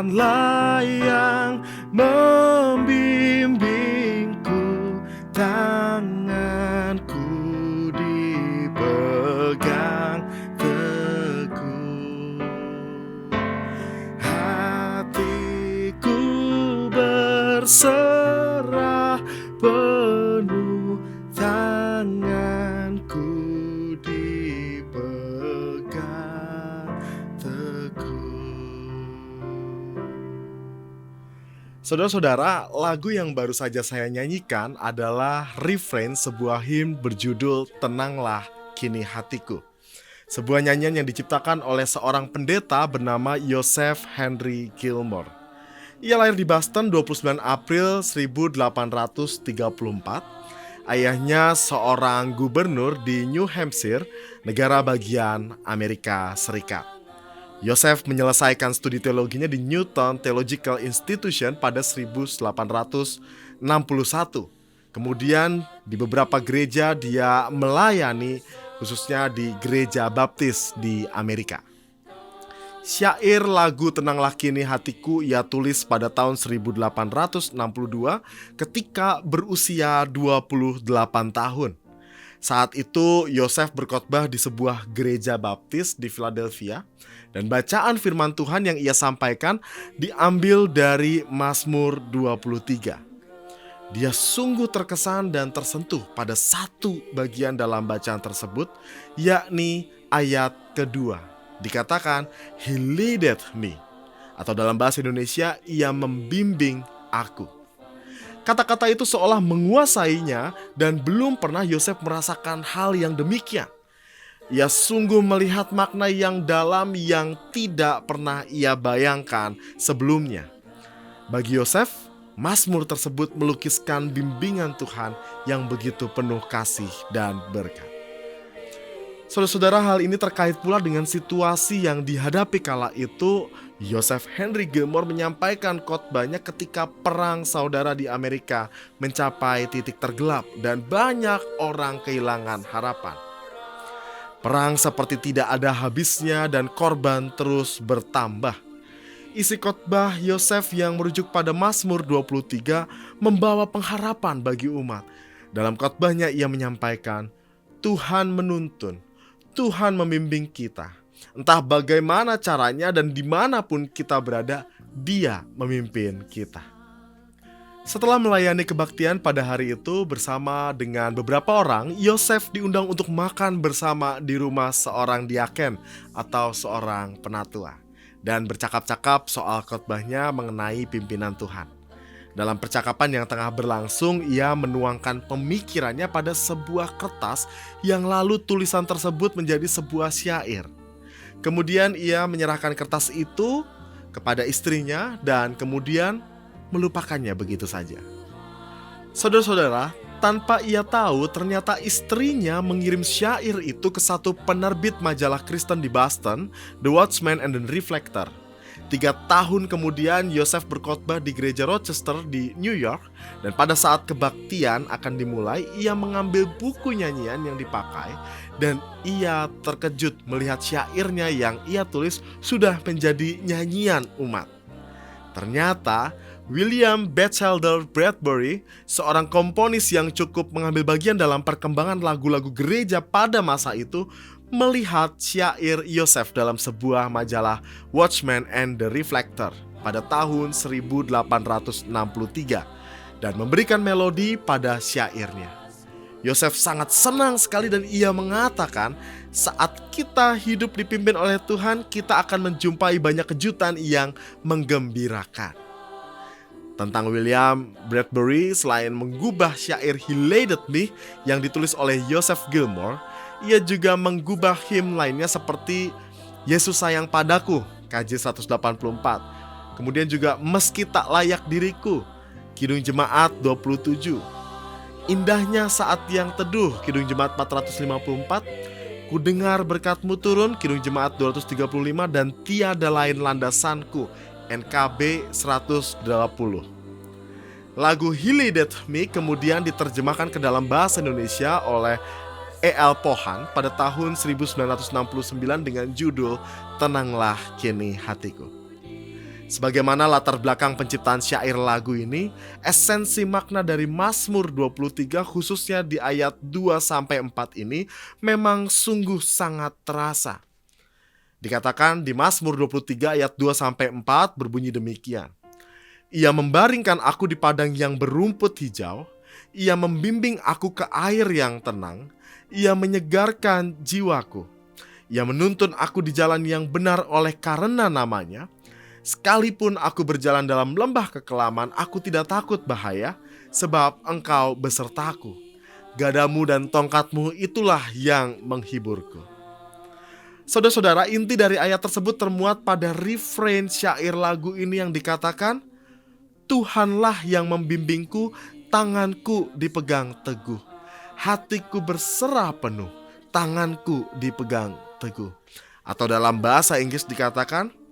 Tuhanlah yang membimbingku, tanganku dipegang teguh, hatiku berserah penuh, tanganku dipegang teguh. Saudara-saudara, lagu yang baru saja saya nyanyikan adalah refrain sebuah hymn berjudul Tenanglah Kini Hatiku. Sebuah nyanyian yang diciptakan oleh seorang pendeta bernama Joseph Henry Gilmore. Ia lahir di Boston 29 April 1834. Ayahnya seorang gubernur di New Hampshire, negara bagian Amerika Serikat. Joseph menyelesaikan studi teologinya di Newton Theological Institution pada 1861. Kemudian di beberapa gereja dia melayani, khususnya di gereja baptis di Amerika. Syair lagu Tenanglah Kini Hatiku ia tulis pada tahun 1862 ketika berusia 28 tahun. Saat itu Joseph berkhotbah di sebuah gereja baptis di Philadelphia, dan bacaan firman Tuhan yang ia sampaikan diambil dari Mazmur 23. Dia sungguh terkesan dan tersentuh pada satu bagian dalam bacaan tersebut, yakni ayat kedua. Dikatakan, "He leadeth me," atau dalam bahasa Indonesia, ia membimbing aku. Kata-kata itu seolah menguasainya dan belum pernah Joseph merasakan hal yang demikian. Ia sungguh melihat makna yang dalam yang tidak pernah ia bayangkan sebelumnya. Bagi Joseph, Mazmur tersebut melukiskan bimbingan Tuhan yang begitu penuh kasih dan berkat. Saudara-saudara, hal ini terkait pula dengan situasi yang dihadapi kala itu. Joseph Henry Gilmore menyampaikan khotbahnya ketika perang saudara di Amerika mencapai titik tergelap dan banyak orang kehilangan harapan. Perang seperti tidak ada habisnya dan korban terus bertambah. Isi khotbah Joseph yang merujuk pada Mazmur 23 membawa pengharapan bagi umat. Dalam khotbahnya ia menyampaikan, Tuhan menuntun, Tuhan membimbing kita. Entah bagaimana caranya dan dimanapun kita berada, Dia memimpin kita. Setelah melayani kebaktian pada hari itu bersama dengan beberapa orang, Joseph diundang untuk makan bersama di rumah seorang diaken atau seorang penatua, dan bercakap-cakap soal khotbahnya mengenai pimpinan Tuhan. Dalam percakapan yang tengah berlangsung, ia menuangkan pemikirannya pada sebuah kertas yang lalu tulisan tersebut menjadi sebuah syair. Kemudian ia menyerahkan kertas itu kepada istrinya dan kemudian melupakannya begitu saja. Saudara-saudara, tanpa ia tahu ternyata istrinya mengirim syair itu ke satu penerbit majalah Kristen di Boston, The Watchman and the Reflector. 3 tahun kemudian Joseph berkhotbah di gereja Rochester di New York, dan pada saat kebaktian akan dimulai, ia mengambil buku nyanyian yang dipakai dan ia terkejut melihat syairnya yang ia tulis sudah menjadi nyanyian umat. Ternyata William Batchelder Bradbury, seorang komponis yang cukup mengambil bagian dalam perkembangan lagu-lagu gereja pada masa itu, melihat syair Joseph dalam sebuah majalah Watchman and the Reflector pada tahun 1863 dan memberikan melodi pada syairnya. Joseph sangat senang sekali dan ia mengatakan, saat kita hidup dipimpin oleh Tuhan, kita akan menjumpai banyak kejutan yang menggembirakan. Tentang William Bradbury, selain mengubah syair He Leadeth Me yang ditulis oleh Joseph Gilmore, ia juga mengubah hymn lainnya seperti Yesus Sayang Padaku, KJ 184. Kemudian juga Meski Tak Layak Diriku, Kidung Jemaat 27. Indahnya Saat Yang Teduh, Kidung Jemaat 454. Kudengar Berkat-Mu Turun, Kidung Jemaat 235. Dan Tiada Lain Landasanku, NKB 120. Lagu He Leadeth Me kemudian diterjemahkan ke dalam bahasa Indonesia oleh E.L. Pohan pada tahun 1969 dengan judul Tenanglah Kini Hatiku. Sebagaimana latar belakang penciptaan syair lagu ini, esensi makna dari Mazmur 23 khususnya di ayat 2-4 ini memang sungguh sangat terasa. Dikatakan di Mazmur 23 ayat 2-4 berbunyi demikian. Ia membaringkan aku di padang yang berumput hijau, ia membimbing aku ke air yang tenang, ia menyegarkan jiwaku. Ia menuntun aku di jalan yang benar oleh karena namanya. Sekalipun aku berjalan dalam lembah kekelaman, aku tidak takut bahaya, sebab Engkau besertaku. Gadamu dan tongkatmu itulah yang menghiburku. Saudara-saudara, inti dari ayat tersebut termuat pada refrain syair lagu ini yang dikatakan, Tuhanlah yang membimbingku, tanganku dipegang teguh. Hatiku berserah penuh, tanganku dipegang teguh. Atau dalam bahasa Inggris dikatakan,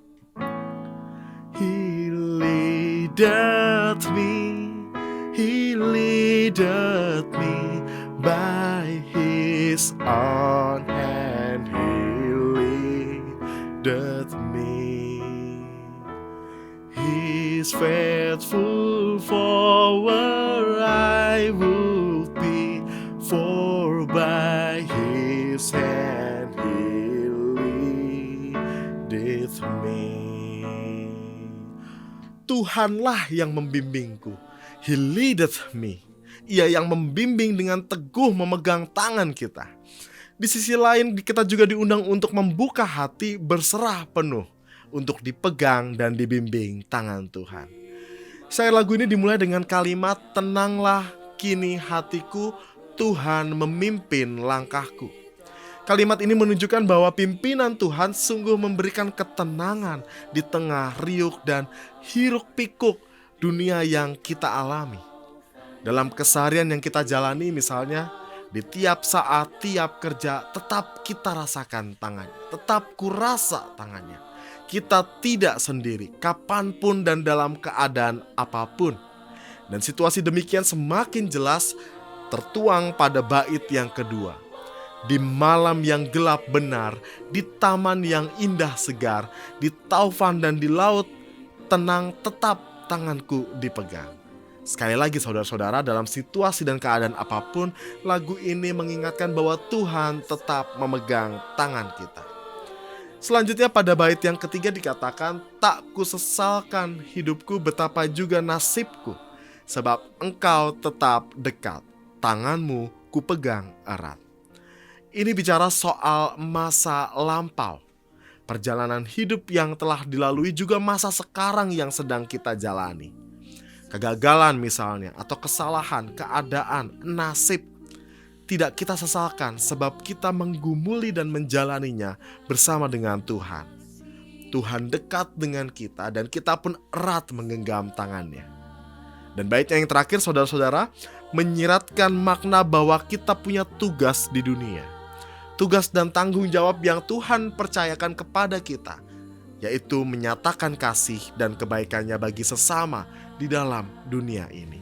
He leadeth me by His own hand. He leadeth me. He is faithful forward I will be, for by His hand He leadeth me. Tuhanlah yang membimbingku. He leadeth me. Ia yang membimbing dengan teguh memegang tangan kita. Di sisi lain kita juga diundang untuk membuka hati berserah penuh untuk dipegang dan dibimbing tangan Tuhan. Syair lagu ini dimulai dengan kalimat, tenanglah kini hatiku, Tuhan memimpin langkahku. Kalimat ini menunjukkan bahwa pimpinan Tuhan sungguh memberikan ketenangan di tengah riuk dan hiruk-pikuk dunia yang kita alami. Dalam keseharian yang kita jalani misalnya, di tiap saat, tiap kerja, tetap kita rasakan tangannya, tetap kurasa tangannya. Kita tidak sendiri, kapanpun dan dalam keadaan apapun. Dan situasi demikian semakin jelas tertuang pada bait yang kedua. Di malam yang gelap benar, di taman yang indah segar, di taufan dan di laut tenang tetap tanganku dipegang. Sekali lagi saudara-saudara, dalam situasi dan keadaan apapun, lagu ini mengingatkan bahwa Tuhan tetap memegang tangan kita. Selanjutnya pada bait yang ketiga dikatakan, tak kusesalkan hidupku betapa juga nasibku, sebab Engkau tetap dekat, tanganmu kupegang erat. Ini bicara soal masa lampau, perjalanan hidup yang telah dilalui, juga masa sekarang yang sedang kita jalani. Kegagalan misalnya, atau kesalahan, keadaan, nasib, tidak kita sesalkan sebab kita menggumuli dan menjalaninya bersama dengan Tuhan. Tuhan dekat dengan kita dan kita pun erat menggenggam tangannya. Dan bait yang terakhir saudara-saudara menyiratkan makna bahwa kita punya tugas di dunia. Tugas dan tanggung jawab yang Tuhan percayakan kepada kita, yaitu menyatakan kasih dan kebaikannya bagi sesama di dalam dunia ini.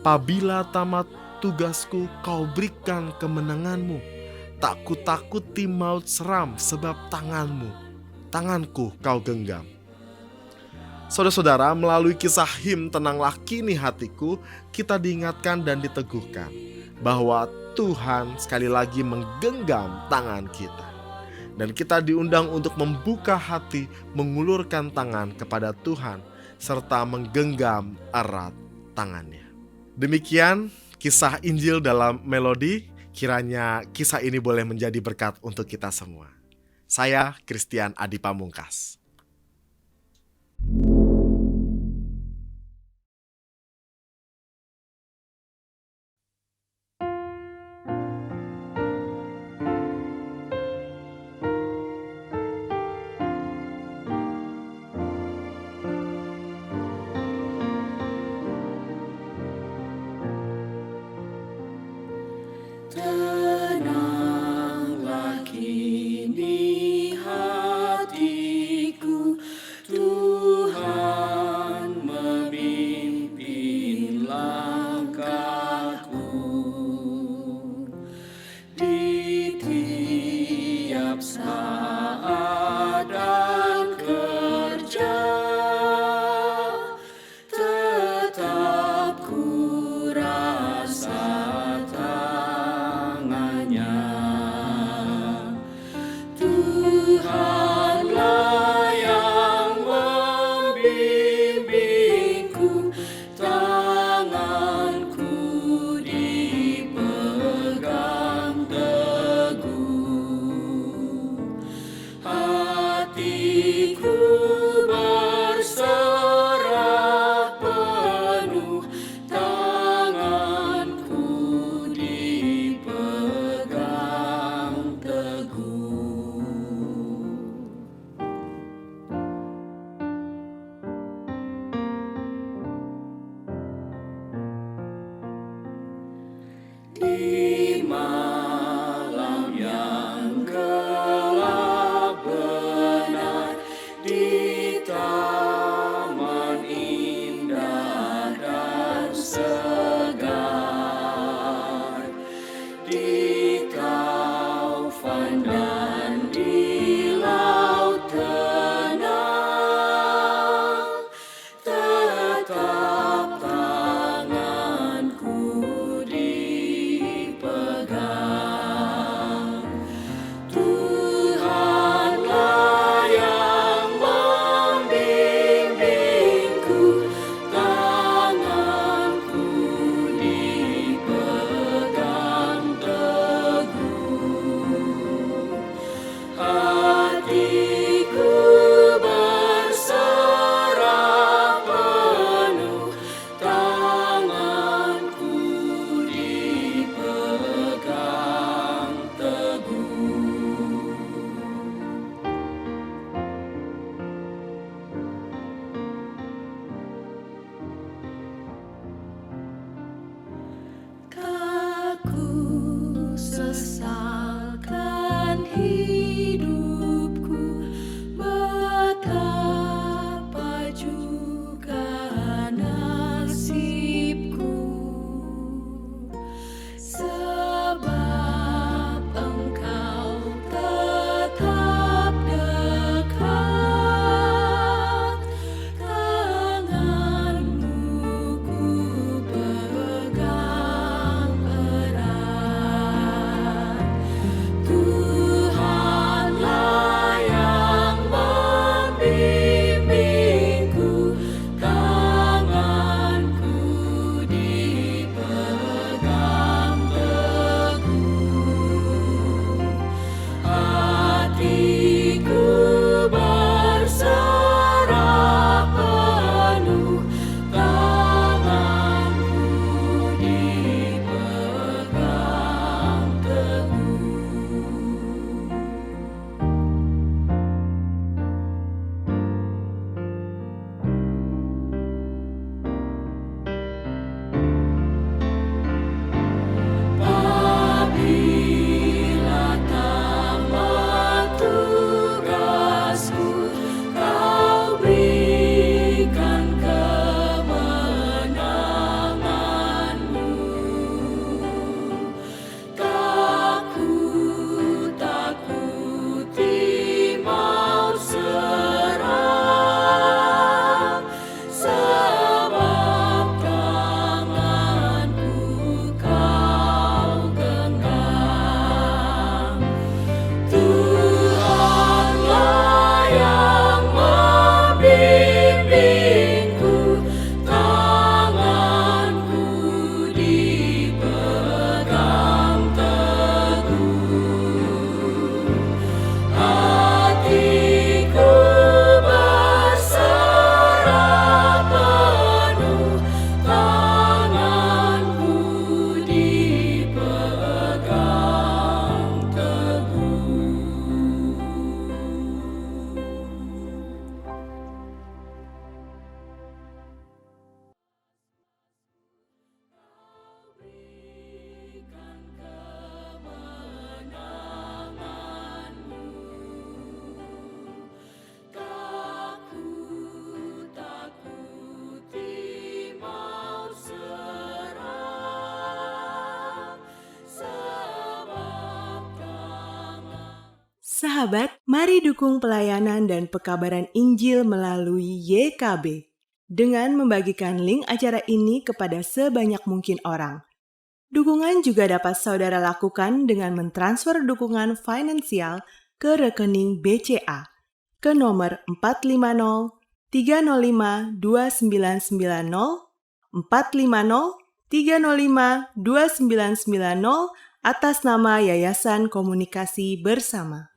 Apabila tamat tugasku, kau berikan kemenanganmu. Tak kutakuti maut seram, sebab tanganku kau genggam. Saudara-saudara, melalui kisah him Tenanglah Kini Hatiku, kita diingatkan dan diteguhkan bahwa Tuhan sekali lagi menggenggam tangan kita. Dan kita diundang untuk membuka hati, mengulurkan tangan kepada Tuhan, serta menggenggam erat tangannya. Demikian kisah Injil dalam melodi. Kiranya kisah ini boleh menjadi berkat untuk kita semua. Saya Christian Adi Pamungkas. Tenanglah kini hatiku, Tuhan memimpin langkahku. Di tiap saat dan kerja di malam yang gelap benar, di taman indah dan segar, di taufan dan di laut tenang, tetap tanganku dipegang. Tuhanlah yang membimbingku, tanganku dipegang teguh. Hatiku berserah penuh, tanganku dipegang teguh. Aku sesalkan hidupku, betapa juga nasibku, sebab Engkau tetap dekat, tanganmu ku pegang erat. Tuhanlah yang membimbingku, tanganku dipegang teguh. Hatiku berserah penuh, tanganku dipegang teguh. Apabila tamat tugasku, Kau berikan kemenanganmu. Tak ku takuti maut serang, sebab tanganku Kau genggam. Tuhanlah yang membimbingku, tanganku dipegang teguh. Hatiku berserah penuh, tanganku dipegang teguh. Berikan kemenanganmu. Tak ku takuti maut serang, sebab tangan. Sahabat, mari dukung pelayanan dan pekabaran Injil melalui YKB dengan membagikan link acara ini kepada sebanyak mungkin orang. Dukungan juga dapat saudara lakukan dengan mentransfer dukungan finansial ke rekening BCA ke nomor 450 305 2990 450 305 2990 atas nama Yayasan Komunikasi Bersama.